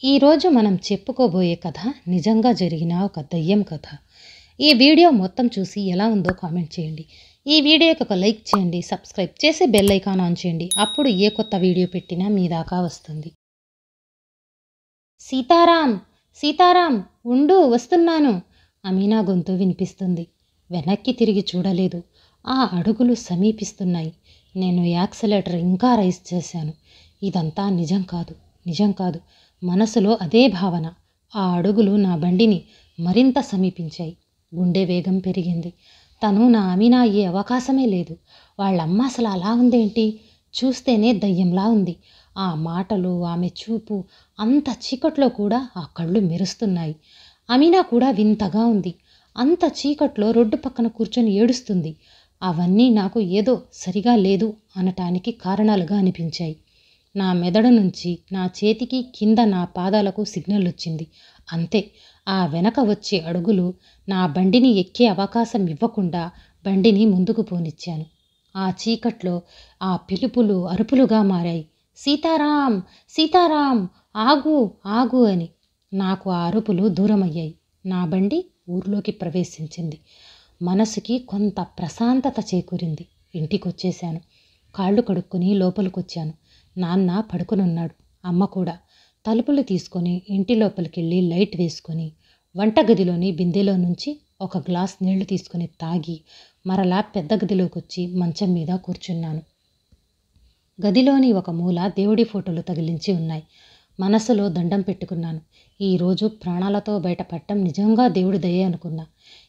ఈరోజు మనం చెప్పుకోబోయే కథ నిజంగా జరిగిన ఒక దయ్యం కథ. ఈ వీడియో మొత్తం చూసి ఎలా ఉందో కామెంట్ చేయండి. ఈ వీడియోకి ఒక లైక్ చేయండి, సబ్స్క్రైబ్ చేసి బెల్ ఐకాన్ ఆన్ చేయండి. అప్పుడు ఏ కొత్త వీడియో పెట్టినా మీ దాకా వస్తుంది. సీతారాం, సీతారాం, ఉండు వస్తున్నాను. అమీనా గొంతు వినిపిస్తుంది. వెనక్కి తిరిగి చూడలేదు. ఆ అడుగులు సమీపిస్తున్నాయి. నేను యాక్సిలేటర్ ఇంకా రైస్ చేశాను. ఇదంతా నిజం కాదు, నిజం కాదు. మనసులో అదే భావన. ఆ అడుగులు నా బండిని మరింత సమీపించాయి. గుండె వేగం పెరిగింది. తను నా అమీనా అయ్యే అవకాశమే లేదు. వాళ్ళమ్మ అసలు అలా ఉందేంటి? చూస్తేనే దయ్యంలా ఉంది. ఆ మాటలు, ఆమె చూపు, అంత చీకట్లో కూడా ఆ కళ్ళు మెరుస్తున్నాయి. అమీనా కూడా వింతగా ఉంది. అంత చీకట్లో రోడ్డు పక్కన కూర్చొని ఏడుస్తుంది. అవన్నీ నాకు ఏదో సరిగా లేదు అనటానికి కారణాలుగా అనిపించాయి. నా మెదడు నుంచి నా చేతికి కింద నా పాదాలకు సిగ్నల్ వచ్చింది. అంతే. ఆ వెనక వచ్చే అడుగులు నా బండిని ఎక్కే అవకాశం ఇవ్వకుండా బండిని ముందుకు పోనిచ్చాను. ఆ చీకట్లో ఆ పిలుపులు అరుపులుగా మారాయి. సీతారాం, సీతారాం, ఆగు, ఆగు అని. నాకు ఆ అరుపులు దూరమయ్యాయి. నా బండి ఊర్లోకి ప్రవేశించింది. మనసుకి కొంత ప్రశాంతత చేకూరింది. ఇంటికొచ్చేశాను. కాళ్ళు కడుక్కొని లోపలికొచ్చాను. నాన్న పడుకునున్నాడు. అమ్మ కూడా. తలుపులు తీసుకొని ఇంటి లోపలికెళ్ళి లైట్ వేసుకొని వంటగదిలోని బిందెలో నుంచి ఒక గ్లాస్ నీళ్లు తీసుకొని తాగి మరలా పెద్ద గదిలోకొచ్చి మంచం మీద కూర్చున్నాను. గదిలోని ఒక మూల దేవుడి ఫోటోలు తగిలించి ఉన్నాయి. మనసులో దండం పెట్టుకున్నాను. ఈరోజు ప్రాణాలతో బయటపడటం నిజంగా దేవుడి దయే అనుకున్నా.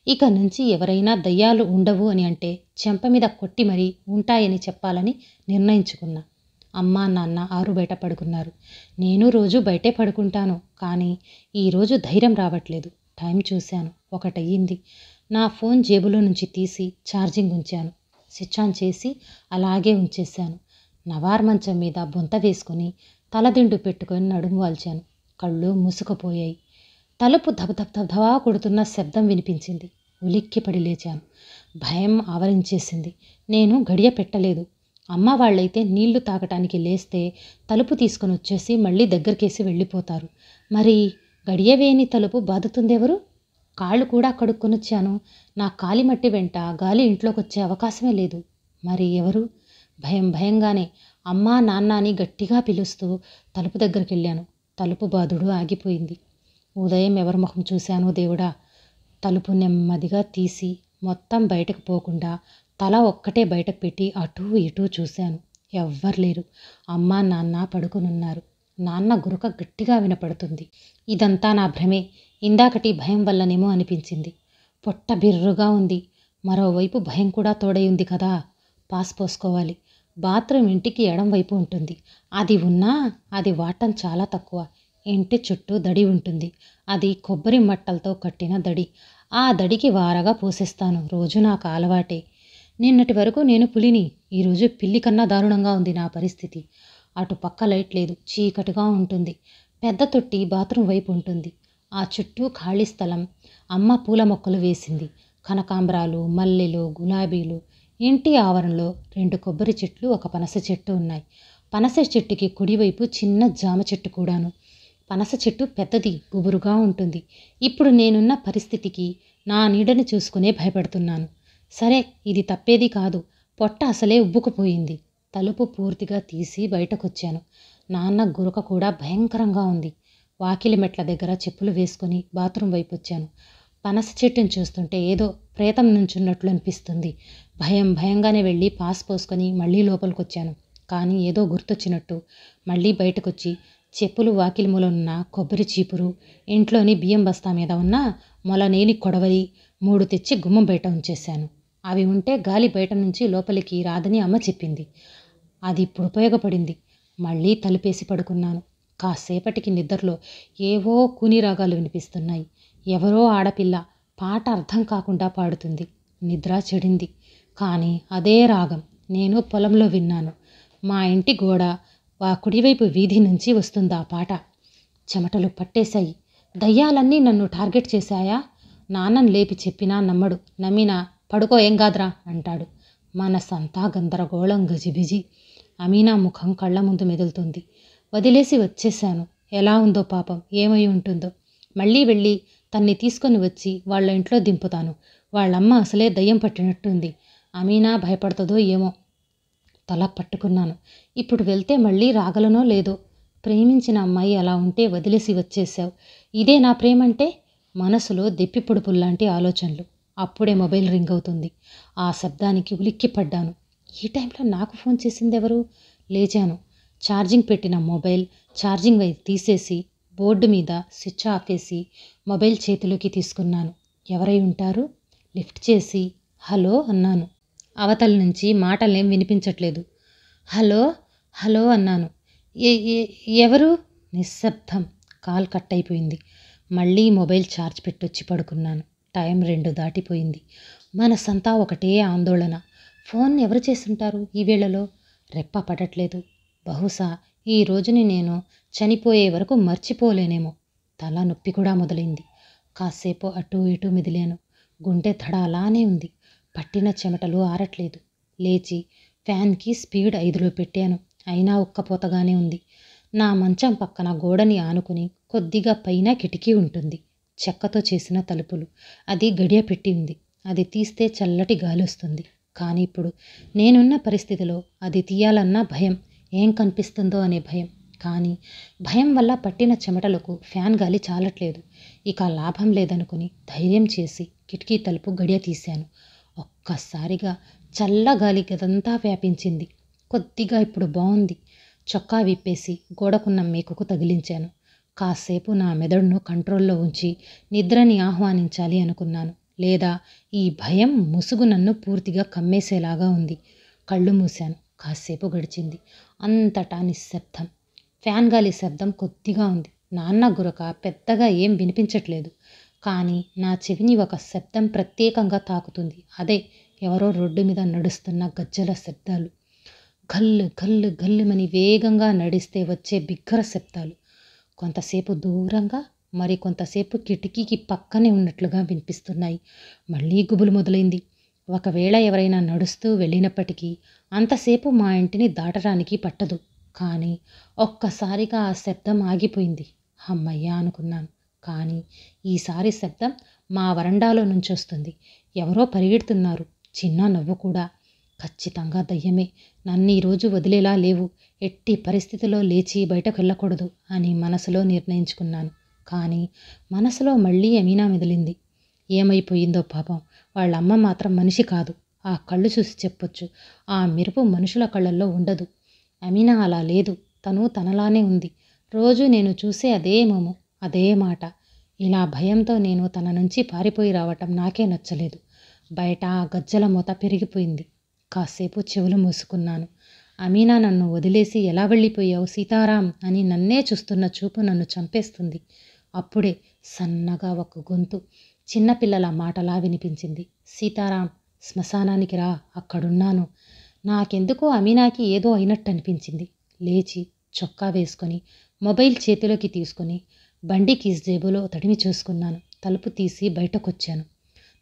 ఇక నుంచి ఎవరైనా దయ్యాలు ఉండవు అని అంటే చెంప మీద కొట్టి మరీ ఉంటాయని చెప్పాలని నిర్ణయించుకున్నా. అమ్మా నాన్న ఆరు బయట పడుకున్నారు. నేను రోజు బయటే పడుకుంటాను. కానీ ఈరోజు ధైర్యం రావట్లేదు. టైం చూశాను. 1 అయ్యింది. నా ఫోన్ జేబులో నుంచి తీసి ఛార్జింగ్ ఉంచాను. స్విచ్ ఆన్ చేసి అలాగే ఉంచేశాను. నవార్ మంచం మీద బొంత వేసుకొని తలదిండు పెట్టుకొని నడుము వాల్చాను. కళ్ళు మూసుకుపోయాయి. తలుపు దబదబా కొడుతున్న శబ్దం వినిపించింది. ఉలిక్కిపడి లేచాను. భయం ఆవరించేసింది. నేను గడియ పెట్టలేదు. అమ్మ వాళ్ళైతే నీళ్లు తాగటానికి లేస్తే తలుపు తీసుకొని వచ్చేసి మళ్ళీ దగ్గరికేసి వెళ్ళిపోతారు. మరి గడియవేని తలుపు బాదుతుందెవరు? కాళ్ళు కూడా కడుక్కొనొచ్చాను. నా కాలిమట్టి వెంట గాలి ఇంట్లోకి వచ్చే అవకాశమే లేదు. మరి ఎవరు? భయంగానే అమ్మా నాన్న అని గట్టిగా పిలుస్తూ తలుపు దగ్గరికి వెళ్ళాను. తలుపు బాదుడు ఆగిపోయింది. ఉదయం ఎవరి ముఖం చూశానో దేవుడా! తలుపు నెమ్మదిగా తీసి మొత్తం బయటకు పోకుండా తల ఒక్కటే బయటకు పెట్టి అటూ ఇటూ చూశాను. ఎవ్వరు లేరు. అమ్మా నాన్న పడుకునున్నారు. నాన్న గురక గట్టిగా వినపడుతుంది. ఇదంతా నా భ్రమే. ఇందాకటి భయం వల్లనేమో అనిపించింది. పొట్ట బిర్రుగా ఉంది. మరోవైపు భయం కూడా తోడై ఉంది కదా. పాస్ పోసుకోవాలి. బాత్రూమ్ ఇంటికి ఎడం వైపు ఉంటుంది. అది ఉన్నా అది వాడటం చాలా తక్కువ. ఇంటి చుట్టూ దడి ఉంటుంది. అది కొబ్బరి మట్టలతో కట్టిన దడి. ఆ దడికి వారగా పోసేస్తాను. రోజు నాకు అలవాటే. నిన్నటి వరకు నేను పులిని. ఈరోజు పిల్లి కన్నా దారుణంగా ఉంది నా పరిస్థితి. అటు పక్క లైట్ లేదు. చీకటిగా ఉంటుంది. పెద్ద తొట్టి బాత్రూమ్ వైపు ఉంటుంది. ఆ చుట్టూ ఖాళీ స్థలం. అమ్మ పూల మొక్కలు వేసింది. కనకాంబరాలు, మల్లెలు, గులాబీలు. ఇంటి ఆవరణలో 2 కొబ్బరి చెట్లు, ఒక పనస చెట్టు ఉన్నాయి. పనస చెట్టుకి కుడివైపు చిన్న జామ చెట్టు కూడాను. పనస చెట్టు పెద్దది, గుబురుగా ఉంటుంది. ఇప్పుడు నేనున్న పరిస్థితికి నా నీడని చూసుకునే భయపడుతున్నాను. సరే, ఇది తప్పేది కాదు. పొట్ట అసలే ఉబ్బుకుపోయింది. తలుపు పూర్తిగా తీసి బయటకొచ్చాను. నాన్న గురక కూడా భయంకరంగా ఉంది. వాకిలి మెట్ల దగ్గర చెప్పులు వేసుకొని బాత్రూమ్ వైపు వచ్చాను. పనస చెట్టుని చూస్తుంటే ఏదో ప్రేతం నుంచున్నట్లు అనిపిస్తుంది. భయంగానే వెళ్ళి పాస్ పోసుకొని మళ్ళీ లోపలికొచ్చాను. కానీ ఏదో గుర్తొచ్చినట్టు మళ్ళీ బయటకొచ్చి చెప్పులు వాకిలి మూల ఉన్న కొబ్బరి చీపురు, ఇంట్లోని బియ్యం బస్తా మీద ఉన్న మొలనేని కొడవలి 3 తెచ్చి గుమ్మం బయట ఉంచేశాను. అవి ఉంటే గాలి బయట నుంచి లోపలికి రాదని అమ్మ చెప్పింది. అది ఇప్పుడు ఉపయోగపడింది. మళ్ళీ తలుపేసి పడుకున్నాను. కాసేపటికి నిద్రలో ఏవో కూని రాగాలు వినిపిస్తున్నాయి. ఎవరో ఆడపిల్ల పాట అర్థం కాకుండా పాడుతుంది. నిద్ర చెడింది. కానీ అదే రాగం నేను పొలంలో విన్నాను. మా ఇంటి గోడ కుడివైపు వీధి నుంచి వస్తుందా పాట. చెమటలు పట్టేశాయి. దయ్యాలన్నీ నన్ను టార్గెట్ చేశాయా? నాన్నను లేపి చెప్పినా నమ్మడు. నమ్మినా పడుకో ఏం కాదురా అంటాడు. మనసంతా గందరగోళం, గజిబిజి. అమీనా ముఖం కళ్ళ ముందు మెదులుతుంది. వదిలేసి వచ్చేశాను. ఎలా ఉందో పాపం, ఏమై ఉంటుందో. మళ్ళీ వెళ్ళి తన్ని తీసుకొని వచ్చి వాళ్ళ ఇంట్లో దింపుతాను. వాళ్ళమ్మ అసలే దయ్యం పట్టినట్టుంది. అమీనా భయపడుతుందో ఏమో. తల పట్టుకున్నాను. ఇప్పుడు వెళ్తే మళ్ళీ రాగలనో లేదో. ప్రేమించిన అమ్మాయి అలా ఉంటే వదిలేసి వచ్చేశావు. ఇదే నా ప్రేమంటే? మనసులో దెప్పి పొడుపుల్లాంటి ఆలోచనలు. అప్పుడే మొబైల్ రింగ్ అవుతుంది. ఆ శబ్దానికి ఉలిక్కిపడ్డాను. ఈ టైంలో నాకు ఫోన్ చేసిందెవరు? లేచాను. ఛార్జింగ్ పెట్టిన మొబైల్ ఛార్జింగ్ వైర్ తీసేసి బోర్డు మీద స్విచ్ ఆపేసి మొబైల్ చేతిలోకి తీసుకున్నాను. ఎవరై ఉంటారు? లిఫ్ట్ చేసి హలో అన్నాను. అవతల నుంచి మాటలేం వినిపించట్లేదు. హలో హలో అన్నాను. ఎవరు? నిశ్శబ్దం. కాల్ కట్ అయిపోయింది. మళ్ళీ మొబైల్ ఛార్జ్ పెట్టొచ్చి పడుకున్నాను. టైం 2 దాటిపోయింది. మనసంతా ఒకటే ఆందోళన. ఫోన్ ఎవరు చేసుంటారు ఈ వేళలో? రెప్ప పడట్లేదు. బహుశా ఈ రోజుని నేను చనిపోయే వరకు మర్చిపోలేనేమో. తల నొప్పి కూడా మొదలైంది. కాసేపు అటూ ఇటూ మెదిలాను. గుండె దడ అలానే ఉంది. పట్టిన చెమటలు ఆరట్లేదు. లేచి ఫ్యాన్కి స్పీడ్ 5లో పెట్టాను. అయినా ఉక్కపోతగానే ఉంది. నా మంచం పక్కన గోడని ఆనుకుని కొద్దిగా పైన కిటికీ ఉంటుంది. చెక్కతో చేసిన తలుపులు. అది గడియ పెట్టి ఉంది. అది తీస్తే చల్లటి గాలి వస్తుంది. కానీ ఇప్పుడు నేనున్న పరిస్థితిలో అది తీయాలన్నా భయం. ఏం కనిపిస్తుందో అనే భయం. కానీ భయం వల్ల పట్టిన చెమటలకు ఫ్యాన్ గాలి చాలట్లేదు. ఇక లాభం లేదనుకుని ధైర్యం చేసి కిటికీ తలుపు గడియ తీశాను. ఒక్కసారిగా చల్లగాలి గదంతా వ్యాపించింది. కొద్దిగా ఇప్పుడు బాగుంది. చొక్కా విప్పేసి గోడకున్న మేకుకు తగిలించాను. కాసేపు నా మెదడును కంట్రోల్లో ఉంచి నిద్రని ఆహ్వానించాలి అనుకున్నాను. లేదా ఈ భయం ముసుగు నన్ను పూర్తిగా కమ్మేసేలాగా ఉంది. కళ్ళు మూశాను. కాసేపు గడిచింది. అంతటా నిశ్శబ్దం. ఫ్యాన్ గాలి శబ్దం కొద్దిగా ఉంది. నాన్న గురక పెద్దగా ఏం వినిపించట్లేదు. కానీ నా చెవిని ఒక శబ్దం ప్రత్యేకంగా తాకుతుంది. అదే ఎవరో రోడ్డు మీద నడుస్తున్న గజ్జల శబ్దాలు. గల్లు గల్లు గల్లుమని వేగంగా నడిస్తే వచ్చే బిగ్గర శబ్దాలు. కొంతసేపు దూరంగా, మరి కొంతసేపు కిటికీకి పక్కనే ఉన్నట్లుగా వినిపిస్తున్నాయి. మళ్ళీ గుబులు మొదలైంది. ఒకవేళ ఎవరైనా నడుస్తూ వెళ్ళినప్పటికీ అంతసేపు మా ఇంటిని దాటడానికి పట్టదు. కానీ ఒక్కసారిగా ఆ శబ్దం ఆగిపోయింది. అమ్మయ్యా అనుకున్నాను. కానీ ఈసారి శబ్దం మా వరండాలో నుంచి వస్తుంది. ఎవరో పరిగెడుతున్నారు. చిన్న నవ్వు కూడా. ఖచ్చితంగా దయ్యమే. నన్ను ఈరోజు వదిలేలా లేవు. ఎట్టి పరిస్థితిలో లేచి బయటకు వెళ్ళకూడదు అని మనసులో నిర్ణయించుకున్నాను. కానీ మనసులో మళ్ళీ అమీనా మెదిలింది. ఏమైపోయిందో పాపం. వాళ్ళమ్మ మాత్రం మనిషి కాదు. ఆ కళ్ళు చూసి చెప్పొచ్చు. ఆ మెరుపు మనుషుల కళ్ళల్లో ఉండదు. అమీనా అలా లేదు. తను తనలానే ఉంది. రోజు నేను చూసే అదే మోము, అదే మాట. ఇలా భయంతో నేను తన నుంచి పారిపోయి రావటం నాకే నచ్చలేదు. బయట ఆ గజ్జల మూత పెరిగిపోయింది. కాసేపు చెవులు మూసుకున్నాను. అమీనా నన్ను వదిలేసి ఎలా వెళ్ళిపోయావు సీతారాం అని నన్నే చూస్తున్న చూపు నన్ను చంపేస్తుంది. అప్పుడే సన్నగా ఒక గొంతు చిన్నపిల్లల మాటలా వినిపించింది. సీతారాం, శ్మశానానికి రా, అక్కడున్నాను. నాకెందుకో అమీనాకి ఏదో అయినట్టు అనిపించింది. లేచి చొక్కా వేసుకొని మొబైల్ చేతిలోకి తీసుకొని బండి కీస్ జేబులో తడిమి చూసుకున్నాను. తలుపు తీసి బయటకొచ్చాను.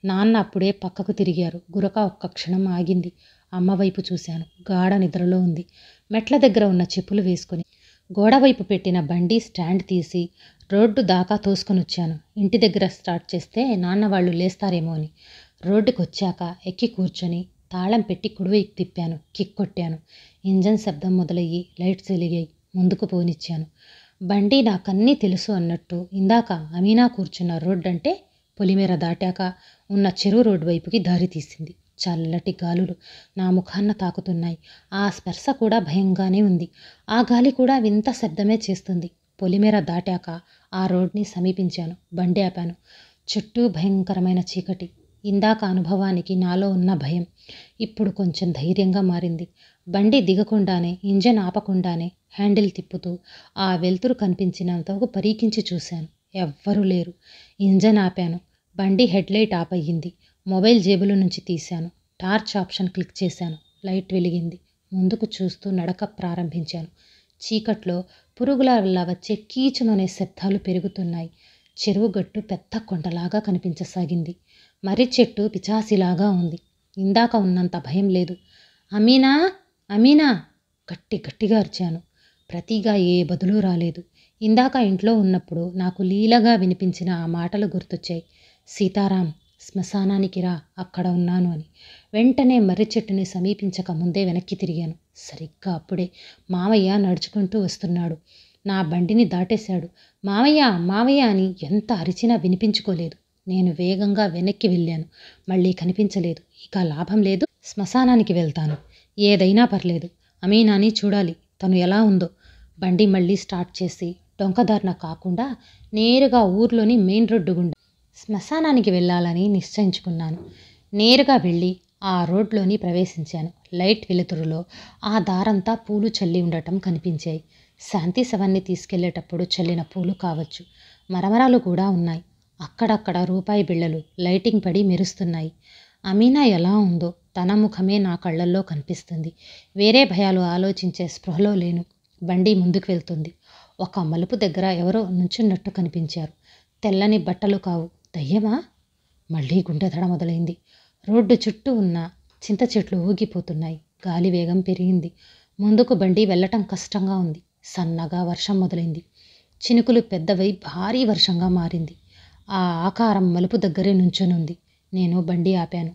నాన్న అప్పుడే పక్కకు తిరిగారు. గురక ఒక్క క్షణం ఆగింది. అమ్మ వైపు చూశాను. గాఢ నిద్రలో ఉంది. మెట్ల దగ్గర ఉన్న చెప్పులు వేసుకొని గోడవైపు పెట్టిన బండి స్టాండ్ తీసి రోడ్డు దాకా తోసుకొనొచ్చాను. ఇంటి దగ్గర స్టార్ట్ చేస్తే నాన్న వాళ్ళు లేస్తారేమో అని. రోడ్డుకు వచ్చాక ఎక్కి కూర్చొని తాళం పెట్టి కుడివైపు తిప్పాను. కిక్ కొట్టాను. ఇంజన్ శబ్దం మొదలయ్యి లైట్స్ వెలిగాయి. ముందుకు పోనిచ్చాను. బండి నాకన్నీ తెలుసు అన్నట్టు ఇందాక అమీనా కూర్చున్న రోడ్డు అంటే పొలిమేర దాటాక ఉన్న చెరువు రోడ్డు వైపుకి దారి తీసింది. చల్లటి గాలులు నా ముఖాన్న తాకుతున్నాయి. ఆ స్పర్శ కూడా భయంగానే ఉంది. ఆ గాలి కూడా వింత శబ్దమే చేస్తుంది. పొలిమేర దాటాక ఆ రోడ్ని సమీపించాను. బండి ఆపాను. చుట్టూ భయంకరమైన చీకటి. ఇందాక అనుభవానికి నాలో ఉన్న భయం ఇప్పుడు కొంచెం ధైర్యంగా మారింది. బండి దిగకుండానే, ఇంజన్ ఆపకుండానే హ్యాండిల్ తిప్పుతూ ఆ వెలుతురు కనిపించినంతకు పరీకించి చూశాను. ఎవ్వరూ లేరు. ఇంజన్ ఆపాను. బండి హెడ్లైట్ ఆఫ్ అయ్యింది. మొబైల్ జేబులో నుంచి తీశాను. టార్చ్ ఆప్షన్ క్లిక్ చేశాను. లైట్ వెలిగింది. ముందుకు చూస్తూ నడక ప్రారంభించాను. చీకట్లో పురుగుల వల్ల వచ్చే కీచుమనే శబ్దాలు పెరుగుతున్నాయి. చెరువు గట్టు పెద్ద కొండలాగా కనిపించసాగింది. మర్రి చెట్టు పిచాసిలాగా ఉంది. ఇందాక ఉన్నంత భయం లేదు. అమీనా, అమీనా గట్టిగా అరిచాను. ప్రతిగా ఏ బదులు రాలేదు. ఇందాక ఇంట్లో ఉన్నప్పుడు నాకు లీలగా వినిపించిన ఆ మాటలు గుర్తొచ్చాయి. సీతారాం, శ్మశానానికి రా, అక్కడ ఉన్నాను అని. వెంటనే మర్రి చెట్టుని సమీపించక ముందే వెనక్కి తిరిగాను. సరిగ్గా అప్పుడే మావయ్య నడుచుకుంటూ వస్తున్నాడు. నా బండిని దాటేశాడు. మావయ్య, మావయ్య అని ఎంత అరిచినా వినిపించుకోలేదు. నేను వేగంగా వెనక్కి వెళ్ళాను. మళ్ళీ కనిపించలేదు. ఇక లాభం లేదు, శ్మశానానికి వెళ్తాను. ఏదైనా పర్లేదు, అమీనాని చూడాలి, తను ఎలా ఉందో. బండి మళ్ళీ స్టార్ట్ చేసి డొంకదారిన కాకుండా నేరుగా ఊర్లోని మెయిన్ రోడ్డు గుండా శ్మశానానికి వెళ్ళాలని నిశ్చయించుకున్నాను. నేరుగా వెళ్ళి ఆ రోడ్లోని ప్రవేశించాను. లైట్ వెలుతురులో ఆ దారంతా పూలు చల్లి ఉండటం కనిపించాయి. శాంతి శవాన్ని తీసుకెళ్లేటప్పుడు చల్లిన పూలు కావచ్చు. మరమరాలు కూడా ఉన్నాయి. అక్కడక్కడ రూపాయి బిళ్ళలు లైటింగ్ పడి మెరుస్తున్నాయి. అమీనా ఎలా ఉందో తన ముఖమే నా కళ్ళల్లో కనిపిస్తుంది. వేరే భయాలు ఆలోచించే స్పృహలో లేను. బండి ముందుకు వెళ్తుంది. ఒక మలుపు దగ్గర ఎవరో నుంచున్నట్టు కనిపించారు. తెల్లని బట్టలు కావు. దయ్యమా? మళ్ళీ గుండె దడ మొదలైంది. రోడ్డు చుట్టూ ఉన్న చింత చెట్లు ఊగిపోతున్నాయి. గాలి వేగం పెరిగింది. ముందుకు బండి వెళ్ళటం కష్టంగా ఉంది. సన్నగా వర్షం మొదలైంది. చినుకులు పెద్దవై భారీ వర్షంగా మారింది. ఆ ఆకారం మలుపు దగ్గరే నుంచునుంది. నేను బండి ఆపాను.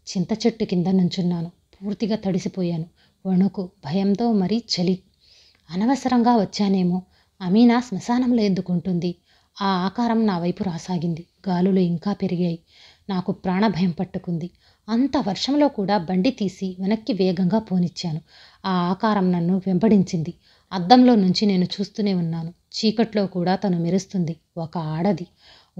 చింత చెట్టు కింద నుంచున్నాను. పూర్తిగా తడిసిపోయాను. వణుకు, భయంతో మరీ చలి. అనవసరంగా వచ్చానేమో. అమీనా శ్మశానంలో ఎందుకుంటుంది? ఆ ఆకారం నా వైపు రాసాగింది. గాలులు ఇంకా పెరిగాయి. నాకు ప్రాణభయం పట్టుకుంది. అంత వర్షంలో కూడా బండి తీసి వెనక్కి వేగంగా పోనిచ్చాను. ఆ ఆకారం నన్ను వెంబడించింది. అద్దంలో నుంచి నేను చూస్తూనే ఉన్నాను. చీకట్లో కూడా తను మెరుస్తుంది. ఒక ఆడది.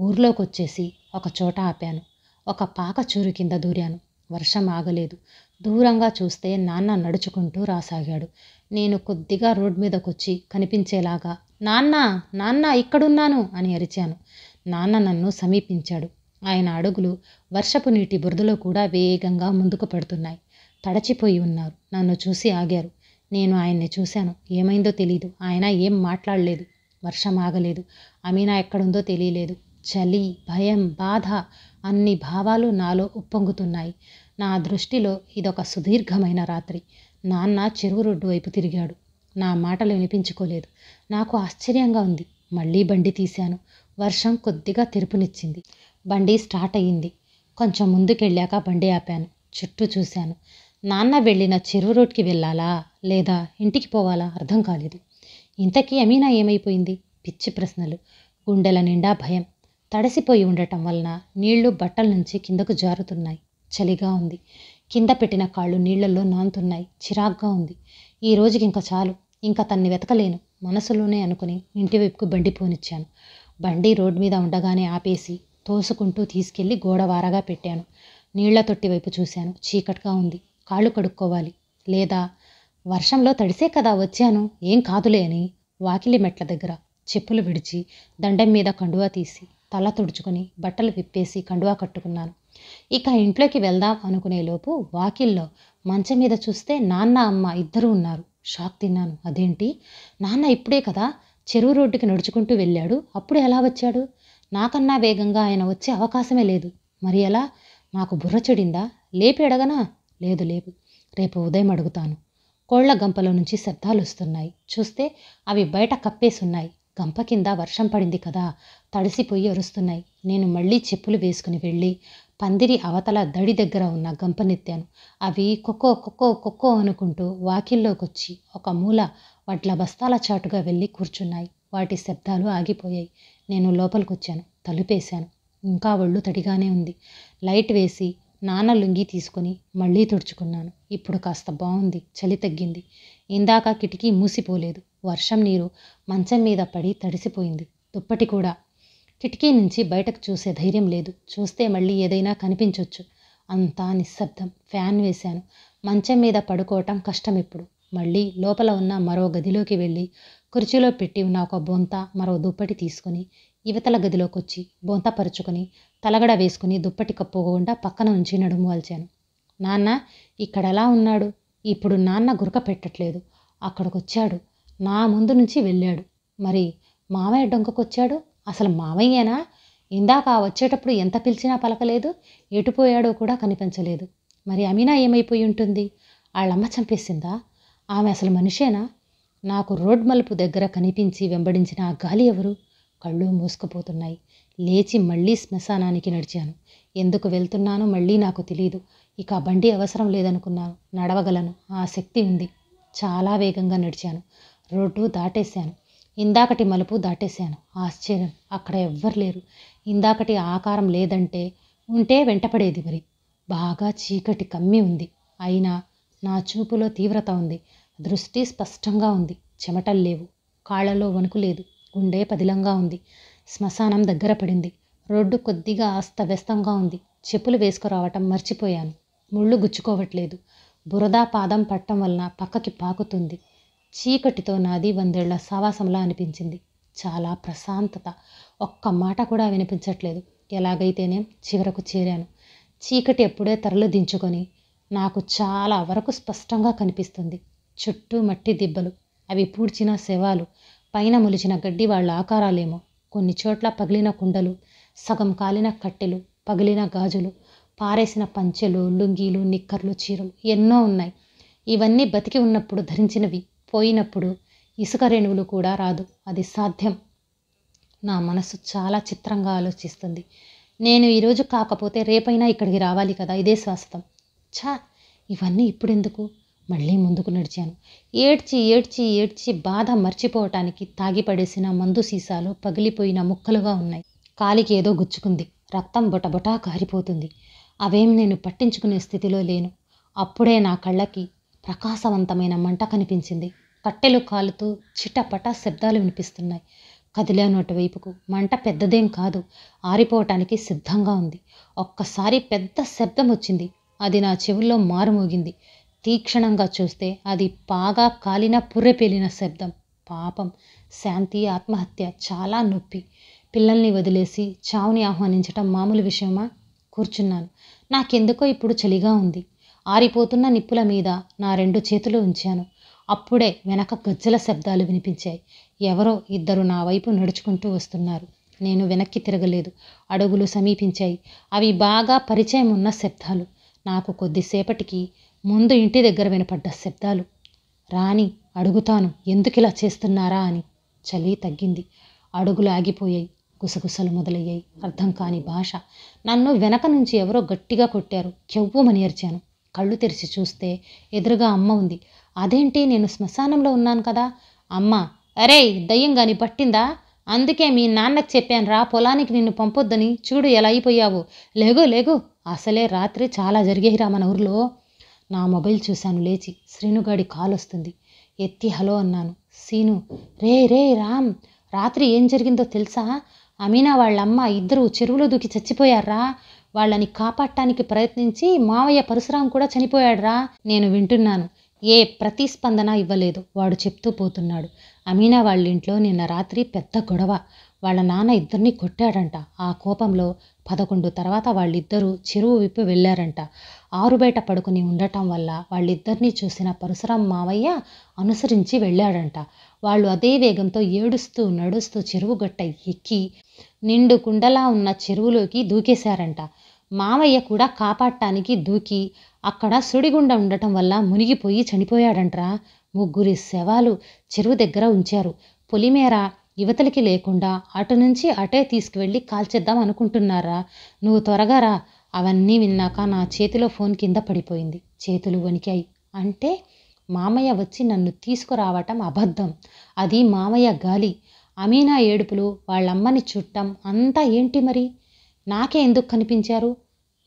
ఊర్లోకొచ్చేసి ఒక చోట ఆపాను. ఒక పాక చూరు కింద దూరాను. వర్షం ఆగలేదు. దూరంగా చూస్తే నాన్న నడుచుకుంటూ రాసాగాడు. నేను కొద్దిగా రోడ్ మీదకొచ్చి కనిపించేలాగా నాన్న, నాన్న, ఇక్కడున్నాను అని అరిచాను. నాన్న నన్ను సమీపించాడు. ఆయన అడుగులు వర్షపు నీటి బురదలో కూడా వేగంగా ముందుకు పడుతున్నాయి. తడచిపోయి ఉన్నారు. నన్ను చూసి ఆగారు. నేను ఆయన్ని చూశాను. ఏమైందో తెలీదు. ఆయన ఏం మాట్లాడలేదు. వర్షం ఆగలేదు. అమీనా ఎక్కడుందో తెలియలేదు. చలి, భయం, బాధ అన్ని భావాలు నాలో ఉప్పొంగుతున్నాయి. నా దృష్టిలో ఇదొక సుదీర్ఘమైన రాత్రి. నాన్న చెరువు రోడ్డు వైపు తిరిగాడు. నా మాటలు వినిపించుకోలేదు. నాకు ఆశ్చర్యంగా ఉంది. మళ్ళీ బండి తీశాను. వర్షం కొద్దిగా తెరుపునిచ్చింది. బండి స్టార్ట్ అయ్యింది. కొంచెం ముందుకెళ్ళాక బండి ఆపాను. చుట్టూ చూశాను. నాన్న వెళ్ళిన చెరువు రోడ్కి వెళ్ళాలా లేదా ఇంటికి పోవాలా అర్థం కాలేదు. ఇంతకీ అమీనా ఏమైపోయింది? పిచ్చి ప్రశ్నలు. గుండెల నిండా భయం. తడిసిపోయి ఉండటం వలన నీళ్లు బట్టల నుంచి కిందకు జారుతున్నాయి. చలిగా ఉంది. కింద పెట్టిన కాళ్ళు నీళ్లలో నానుతున్నాయి. చిరాగ్గా ఉంది. ఈ రోజుకి ఇంక చాలు. ఇంకా తన్ని వెతకలేను మనసులోనే అనుకుని ఇంటివైపుకు బండి పోనిచ్చాను. బండి రోడ్డు మీద ఉండగానే ఆపేసి తోసుకుంటూ తీసుకెళ్లి గోడవారగా పెట్టాను. నీళ్ల తొట్టి వైపు చూశాను. చీకటిగా ఉంది. కాళ్ళు కడుక్కోవాలి. లేదా వర్షంలో తడిసే కదా వచ్చాను, ఏం కాదులే అని వాకిలి మెట్ల దగ్గర చెప్పులు విడిచి దండం మీద కండువా తీసి తల తుడుచుకొని బట్టలు విప్పేసి కండువా కట్టుకున్నాను. ఇక ఇంట్లోకి వెళ్దాం అనుకునేలోపు వాకిల్లో మంచం మీద చూస్తే నాన్న, అమ్మ ఇద్దరూ ఉన్నారు. షాక్ తిన్నాను. అదేంటి, నాన్న ఇప్పుడే కదా చెరువు రోడ్డుకి నడుచుకుంటూ వెళ్ళాడు, అప్పుడు ఎలా వచ్చాడు? నాకన్నా వేగంగా ఆయన వచ్చే అవకాశమే లేదు. మరి ఎలా? నాకు బుర్ర చెడిందా? లేపి అడగనా? లేదు, లేవు. రేపు ఉదయం అడుగుతాను. కోళ్ల గంపలో నుంచి శబ్దాలు వస్తున్నాయి. చూస్తే అవి బయట కప్పేసున్నాయి. గంప కింద వర్షం పడింది కదా, తడిసిపోయి అరుస్తున్నాయి. నేను మళ్ళీ చెప్పులు వేసుకుని వెళ్ళి పందిరి అవతల దడి దగ్గర ఉన్న గంపనెత్తాను. అవి కొక్కో కొక్కో కొక్కో అనుకుంటూ వాకిల్లోకొచ్చి ఒక మూల వడ్ల బస్తాల చాటుగా వెళ్ళి కూర్చున్నాయి. వాటి శబ్దాలు ఆగిపోయాయి. నేను లోపలికొచ్చాను. తలుపేశాను. ఇంకా ఒళ్ళు తడిగానే ఉంది. లైట్ వేసి నాన్న లుంగి తీసుకుని మళ్ళీ తుడుచుకున్నాను. ఇప్పుడు కాస్త బాగుంది. చలి తగ్గింది. ఇందాక కిటికీ మూసిపోలేదు. వర్షం నీరు మంచం మీద పడి తడిసిపోయింది. దుప్పటి కూడా. కిటికీ నుంచి బయటకు చూసే ధైర్యం లేదు. చూస్తే మళ్ళీ ఏదైనా కనిపించొచ్చు. అంతా నిశ్శబ్దం. ఫ్యాన్ వేశాను. మంచం మీద పడుకోవటం కష్టం ఇప్పుడు. మళ్ళీ లోపల ఉన్న మరో గదిలోకి వెళ్ళి కుర్చీలో పెట్టి ఉన్న ఒక బొంత మరో దుప్పటి తీసుకుని యువతల గదిలోకొచ్చి బొంత పరుచుకొని తలగడ వేసుకుని దుప్పటి కప్పుకోకుండా పక్కన నుంచి నడుము వాల్చాను. నాన్న ఇక్కడెలా ఉన్నాడు? ఇప్పుడు నాన్న గురక పెట్టట్లేదు. అక్కడికొచ్చాడు. నా ముందు నుంచి వెళ్ళాడు. మరి మావయ్య డొంకకొచ్చాడు. అసలు మావయ్యేనా? ఇందాక వచ్చేటప్పుడు ఎంత పిలిచినా పలకలేదు. ఎటుపోయాడో కూడా కనిపించలేదు. మరి అమీనా ఏమైపోయి ఉంటుంది? వాళ్ళమ్మ చంపేసిందా? ఆమె అసలు మనిషేనా? నాకు రోడ్ మలుపు దగ్గర కనిపించి వెంబడించిన ఆ గాలి ఎవరు? కళ్ళు మూసుకుపోతున్నాయి. లేచి మళ్ళీ శ్మశానానికి నడిచాను. ఎందుకు వెళ్తున్నానో మళ్ళీ నాకు తెలీదు. ఇక ఆ బండి అవసరం లేదనుకున్నాను. నడవగలను, ఆ శక్తి ఉంది. చాలా వేగంగా నడిచాను. రోడ్డు దాటేశాను. ఇందాకటి మలుపు దాటేశాను. ఆశ్చర్యం, అక్కడ ఎవ్వరు లేరు. ఇందాకటి ఆకారం లేదంటే ఉంటే వెంటపడేది మరి. బాగా చీకటి కమ్మి ఉంది. అయినా నా చూపులో తీవ్రత ఉంది. దృష్టి స్పష్టంగా ఉంది. చెమటలు లేవు. కాళ్లలో వణుకు లేదు. గుండె పదిలంగా ఉంది. శ్మశానం దగ్గర పడింది. రోడ్డు కొద్దిగా అస్తవ్యస్తంగా ఉంది. చెప్పులు వేసుకురావటం మర్చిపోయాను. ముళ్ళు గుచ్చుకోవట్లేదు. బురద పాదం పట్టం వలన పక్కకి పాకుతుంది. చీకటితో నాది 100 ఏళ్ల సావాసంలా అనిపించింది. చాలా ప్రశాంతత. ఒక్క మాట కూడా వినిపించట్లేదు. ఎలాగైతేనే చివరకు చేరాను. చీకటి ఎప్పుడే తరలు దించుకొని నాకు చాలా వరకు స్పష్టంగా కనిపిస్తుంది. చుట్టూ మట్టి దిబ్బలు, అవి పూడ్చిన శవాలు, పైన మొలిచిన గడ్డి వాళ్ళ ఆకారాలేమో. కొన్ని చోట్ల పగిలిన కుండలు, సగం కాలిన కట్టెలు, పగిలిన గాజులు, పారేసిన పంచెలు, లుంగీలు, నిక్కర్లు, చీరలు ఎన్నో ఉన్నాయి. ఇవన్నీ బతికి ఉన్నప్పుడు ధరించినవి. పోయినప్పుడు ఇసుక రేణువులు కూడా రాదు. అది సాధ్యం. నా మనసు చాలా చిత్రంగా ఆలోచిస్తుంది. నేను ఈరోజు కాకపోతే రేపైనా ఇక్కడికి రావాలి కదా, ఇదే శాశ్వతం. ఛా, ఇవన్నీ ఇప్పుడెందుకు? మళ్ళీ ముందుకు నడిచాను. ఏడ్చి ఏడ్చి ఏడ్చి బాధ మర్చిపోవటానికి తాగిపడేసిన మందు సీసాలు పగిలిపోయిన ముక్కలుగా ఉన్నాయి. కాలికి ఏదో గుచ్చుకుంది. రక్తం బొటబొటా కారిపోతుంది. అవేం నేను పట్టించుకునే స్థితిలో లేను. అప్పుడే నా కళ్ళకి ప్రకాశవంతమైన మంట కనిపించింది. కట్టెలు కాలుతూ చిటపట శబ్దాలు వినిపిస్తున్నాయి. కదిలాను అటువైపుకు. మంట పెద్దదేం కాదు. ఆరిపోవటానికి సిద్ధంగా ఉంది. ఒక్కసారి పెద్ద శబ్దం వచ్చింది. అది నా చెవుల్లో మారుమోగింది. తీక్షణంగా చూస్తే అది బాగా కాలిన పుర్రె పేలిన శబ్దం. పాపం, శాంతి ఆత్మహత్య. చాలా నొప్పి. పిల్లల్ని వదిలేసి చావుని ఆహ్వానించటం మామూలు విషయమా? కూర్చున్నాను. నాకెందుకో ఇప్పుడు చలిగా ఉంది. ఆరిపోతున్న నిప్పుల మీద నా 2 చేతులు ఉంచాను. అప్పుడే వెనక గజ్జల శబ్దాలు వినిపించాయి. ఎవరో ఇద్దరు నా వైపు నడుచుకుంటూ వస్తున్నారు. నేను వెనక్కి తిరగలేదు. అడుగులు సమీపించాయి. అవి బాగా పరిచయం ఉన్న శబ్దాలు. నాకు కొద్దిసేపటికి ముందు ఇంటి దగ్గర వినపడ్డ శబ్దాలు. రాణి, అడుగుతాను, ఎందుకిలా చేస్తున్నారా అని. చలి తగ్గింది. అడుగులు ఆగిపోయాయి. గుసగుసలు మొదలయ్యాయి. అర్థం కాని భాష. నన్ను వెనక నుంచి ఎవరో గట్టిగా కొట్టారు. కెవ్వుమని ఏర్చాను. కళ్ళు తెరిచి చూస్తే ఎదురుగా అమ్మ ఉంది. అదేంటి, నేను శ్మశానంలో ఉన్నాను కదా. అమ్మ, అరే దయ్యం గాని పట్టిందా? అందుకే మీ నాన్నకు చెప్పాను రా, పొలానికి నిన్ను పంపొద్దని. చూడు ఎలా అయిపోయావు. లేగు లేగు. అసలే రాత్రి చాలా జరిగేహిరా మన ఊర్లో. నా మొబైల్ చూశాను. లేచి శ్రీనుగాడి కాల్ వస్తుంది. ఎత్తి హలో అన్నాను. సీను, రే రే రామ్, రాత్రి ఏం జరిగిందో తెలుసా? అమీనా వాళ్ళమ్మ ఇద్దరు చెరువులో దూకి చచ్చిపోయారా. వాళ్ళని కాపాడటానికి ప్రయత్నించి మావయ్య పరశురాం కూడా చనిపోయాడురా. నేను వింటున్నాను. ఏ ప్రతిస్పందన ఇవ్వలేదు. వాడు చెప్తూ పోతున్నాడు. అమీనా వాళ్ళింట్లో నిన్న రాత్రి పెద్ద గొడవ. వాళ్ళ నాన్న ఇద్దరిని కొట్టాడంట. ఆ కోపంలో 11 తర్వాత వాళ్ళిద్దరూ చెరువు విప్పి వెళ్ళారంట. ఆరుబయట పడుకుని ఉండటం వల్ల వాళ్ళిద్దరినీ చూసిన పరశురాం మావయ్య అనుసరించి వెళ్ళాడంట. వాళ్ళు అదే వేగంతో ఏడుస్తూ నడుస్తూ చెరువు గట్ట ఎక్కి నిండు కుండలా ఉన్న చెరువులోకి దూకేశారంట. మావయ్య కూడా కాపాడటానికి దూకి అక్కడ సుడిగుండ ఉండటం వల్ల మునిగిపోయి చనిపోయాడంట్రా. 3 శవాలు చెరువు దగ్గర ఉంచారు. పొలిమేర యువతలకి లేకుండా అటు నుంచి అటే తీసుకువెళ్ళి కాల్చేద్దాం అనుకుంటున్నారా. నువ్వు త్వరగా రా. అవన్నీ విన్నాక నా చేతిలో ఫోన్ కింద పడిపోయింది. చేతులు వణికాయి. అంటే మామయ్య వచ్చి నన్ను తీసుకురావటం అబద్ధం. అది మామయ్య గాలి. అమీనా ఏడుపులు, వాళ్ళమ్మని చుట్టం అంతా ఏంటి మరి? నాకే ఎందుకు కనిపించారు?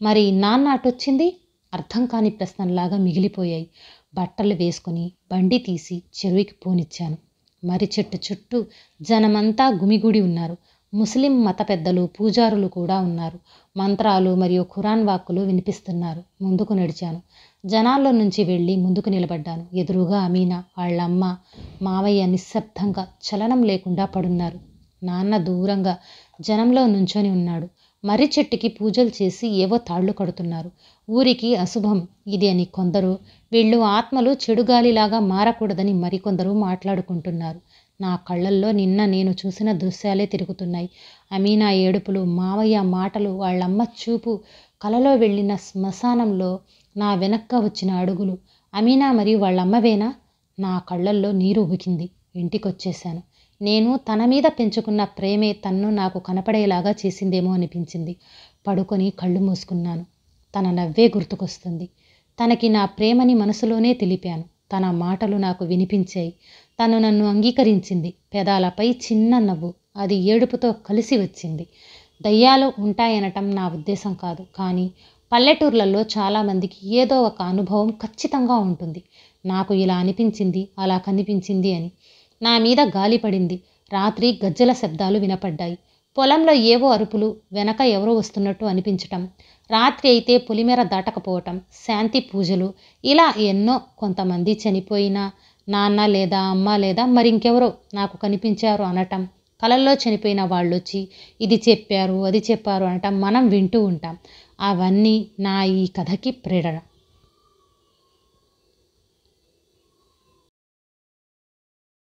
మరి నాన్న అటొచ్చింది? అర్థం కాని ప్రశ్నల్లాగా మిగిలిపోయాయి. బట్టలు వేసుకుని బండి తీసి చెరువుకి పోనిచ్చాను. మరి చెట్టు చుట్టూ జనమంతా గుమిగూడి ఉన్నారు. ముస్లిం మత పెద్దలు, పూజారులు కూడా ఉన్నారు. మంత్రాలు మరియు ఖురాన్ వాక్కులు వినిపిస్తున్నారు. ముందుకు నడిచాను. జనాల్లో నుంచి వెళ్ళి ముందుకు నిలబడ్డాను. ఎదురుగా అమీనా, వాళ్ళమ్మ, మావయ్య నిశ్శబ్దంగా చలనం లేకుండా పడున్నారు. నాన్న దూరంగా జనంలో నుంచొని ఉన్నాడు. మర్రి చెట్టుకి పూజలు చేసి ఏవో తాళ్లు కడుతున్నారు. ఊరికి అశుభం ఇది అని కొందరు, వీళ్ళు ఆత్మలు చెడుగాలిలాగా మారకూడదని మరికొందరు మాట్లాడుకుంటున్నారు. నా కళ్ళల్లో నిన్న నేను చూసిన దృశ్యాలే తిరుగుతున్నాయి. అమీనా ఏడుపులు, మావయ్య మాటలు, వాళ్ళమ్మ చూపు, కలలో వెళ్ళిన శ్మశానంలో నా వెనక్గా వచ్చిన అడుగులు. అమీనా మరియు వాళ్ళమ్మవేనా? నా కళ్ళల్లో నీరు ఉబికింది. ఇంటికొచ్చేశాను. నేను తన మీద పెంచుకున్న ప్రేమే తన్ను నాకు కనపడేలాగా చేసిందేమో అనిపించింది. పడుకొని కళ్ళు మూసుకున్నాను. తన నవ్వే గుర్తుకొస్తుంది. తనకి నా ప్రేమని మనసులోనే తెలిపాను. తన మాటలు నాకు వినిపించాయి. తను నన్ను అంగీకరించింది. పెదాలపై చిన్న నవ్వు. అది ఏడుపుతో కలిసి వచ్చింది. దయ్యాలు ఉంటాయనటం నా ఉద్దేశం కాదు. కానీ పల్లెటూర్లలో చాలామందికి ఏదో ఒక అనుభవం ఖచ్చితంగా ఉంటుంది. నాకు ఇలా అనిపించింది, అలా కనిపించింది అని. నా మీద గాలి పడింది. రాత్రి గజ్జల శబ్దాలు వినపడ్డాయి. పొలంలో ఏవో అరుపులు, వెనక ఎవరో వస్తున్నట్టు అనిపించటం. రాత్రి అయితే పొలిమేర దాటకపోవటం, శాంతి పూజలు, ఇలా ఎన్నో. కొంతమంది చనిపోయినా నాన్న లేదా అమ్మ లేదా మరింకెవరో నాకు కనిపించారు అనటం. కలల్లో చనిపోయిన వాళ్ళొచ్చి ఇది చెప్పారు, అది చెప్పారు అనటం మనం వింటూ ఉంటాం. అవన్నీ నా ఈ కథకి ప్రేరణ.